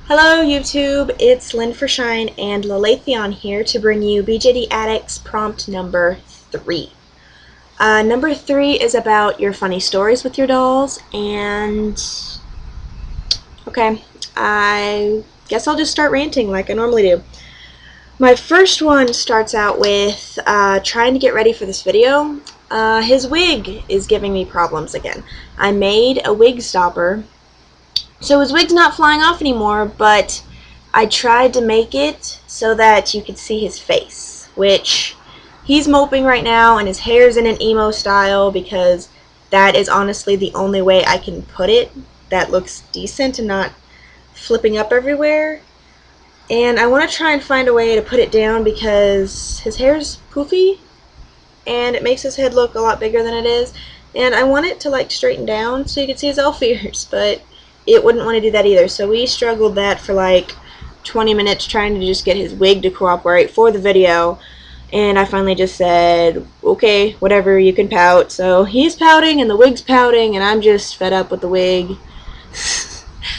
Hello YouTube, it's Lynn for Shine and Laith here to bring you BJD Addicts prompt number 3. Number 3 is about your funny stories with your dolls, and okay, I guess I'll just start ranting like I normally do. My first one starts out with trying to get ready for this video. His wig is giving me problems again. I made a wig stopper. So his wig's not flying off anymore, but I tried to make it so that you could see his face, which he's moping right now and his hair's in an emo style because that is honestly the only way I can put it that looks decent and not flipping up everywhere. And I want to try and find a way to put it down because his hair's poofy and it makes his head look a lot bigger than it is, and I want it to like straighten down so you can see his elf ears, but it wouldn't want to do that either. So we struggled that for like 20 minutes trying to just get his wig to cooperate for the video, and I finally just said, okay, whatever, you can pout. So he's pouting and the wig's pouting and I'm just fed up with the wig.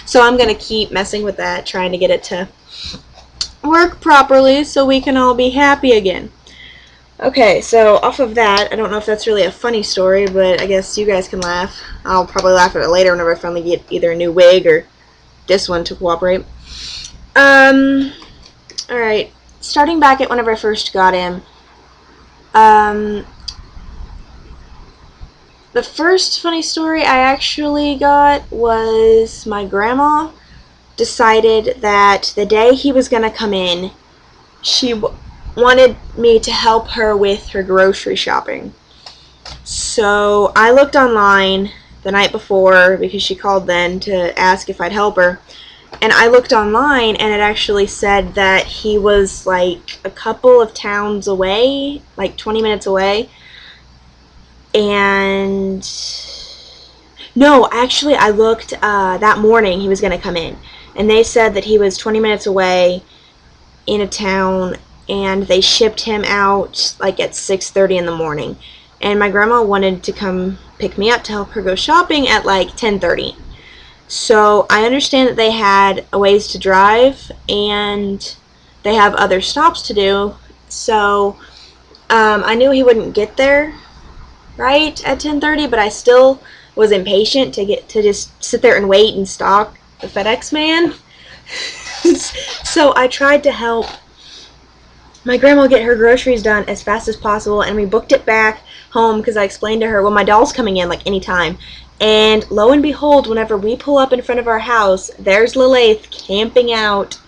So I'm gonna keep messing with that, trying to get it to work properly so we can all be happy again. Okay, so off of that, I don't know if that's really a funny story, but I guess you guys can laugh. I'll probably laugh at it later whenever I finally get either a new wig or this one to cooperate. Alright, starting back at whenever I first got him, the first funny story I actually got was my grandma decided that the day he was going to come in, she wanted me to help her with her grocery shopping. So I looked online the night before because she called then to ask if I'd help her, and I looked online and it actually said that he was like a couple of towns away, like 20 minutes away. And no, actually I looked that morning he was going to come in, and they said that he was 20 minutes away in a town, and they shipped him out like at 6:30 in the morning, and my grandma wanted to come pick me up to help her go shopping at like 10:30. So I understand that they had a ways to drive and they have other stops to do, so I knew he wouldn't get there right at 10:30, but I still was impatient to get to just sit there and wait and stalk the FedEx man. So I tried to help my grandma get her groceries done as fast as possible, and we booked it back home because I explained to her, well, my doll's coming in like anytime. And lo and behold, whenever we pull up in front of our house, there's Laith camping out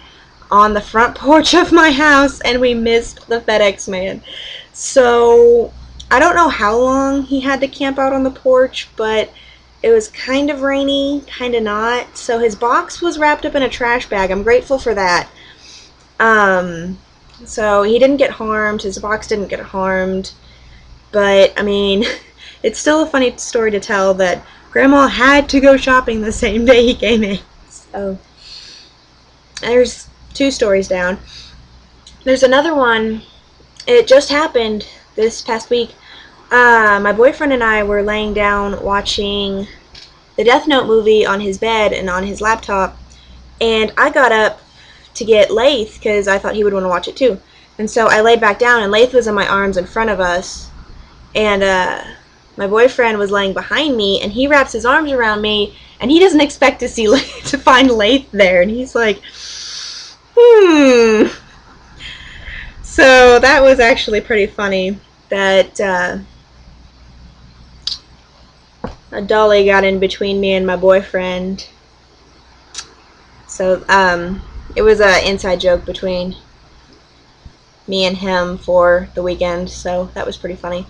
on the front porch of my house, and we missed the FedEx man. So I don't know how long he had to camp out on the porch, but it was kind of rainy, kind of not. So his box was wrapped up in a trash bag. I'm grateful for that. So he didn't get harmed, his box didn't get harmed, but I mean, it's still a funny story to tell that Grandma had to go shopping the same day he came in. So there's 2 stories down. There's another one, it just happened this past week. My boyfriend and I were laying down watching the Death Note movie on his bed and on his laptop, and I got up to get Laith because I thought he would want to watch it too. And so I laid back down and Laith was in my arms in front of us, and my boyfriend was laying behind me, and he wraps his arms around me and he doesn't expect to see to find Laith there, and he's like, So that was actually pretty funny that a dolly got in between me and my boyfriend. So it was an inside joke between me and him for the weekend, so that was pretty funny.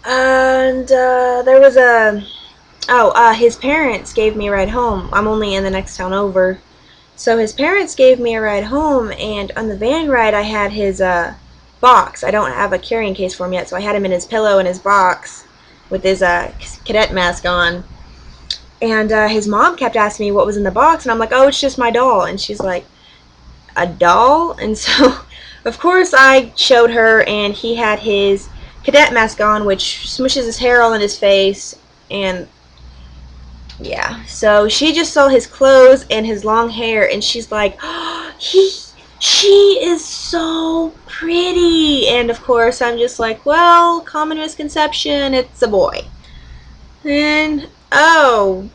And there was his parents gave me a ride home. I'm only in the next town over. So his parents gave me a ride home, and on the van ride I had his box. I don't have a carrying case for him yet, so I had him in his pillow in his box with his cadet mask on. And his mom kept asking me what was in the box, and I'm like, oh, it's just my doll. And she's like, a doll? And so, of course, I showed her, and he had his cadet mask on, which smushes his hair all in his face, and Yeah, so she just saw his clothes and his long hair, and she's like, oh, she is so pretty. And of course, I'm just like, well, common misconception, it's a boy. And oh,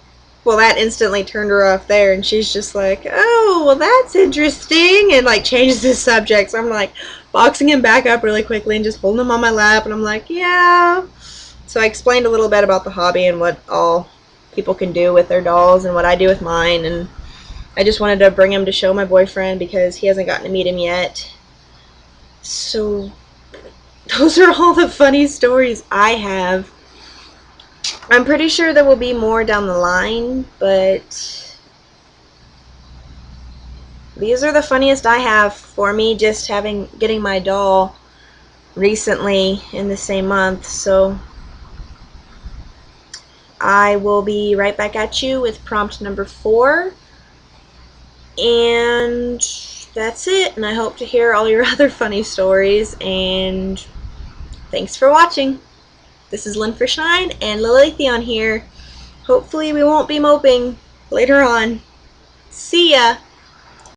well, that instantly turned her off there, and she's just like, oh, well, that's interesting, and like changes the subject. So I'm like boxing him back up really quickly and just holding him on my lap, and I'm like, yeah. So I explained a little bit about the hobby and what all people can do with their dolls and what I do with mine, and I just wanted to bring him to show my boyfriend because he hasn't gotten to meet him yet. So those are all the funny stories I have. I'm pretty sure there will be more down the line, but these are the funniest I have for me just getting my doll recently in the same month. So I will be right back at you with prompt number 4. And that's it. And I hope to hear all your other funny stories. And thanks for watching. This is Lynn for Shine and Laith here. Hopefully we won't be moping later on. See ya!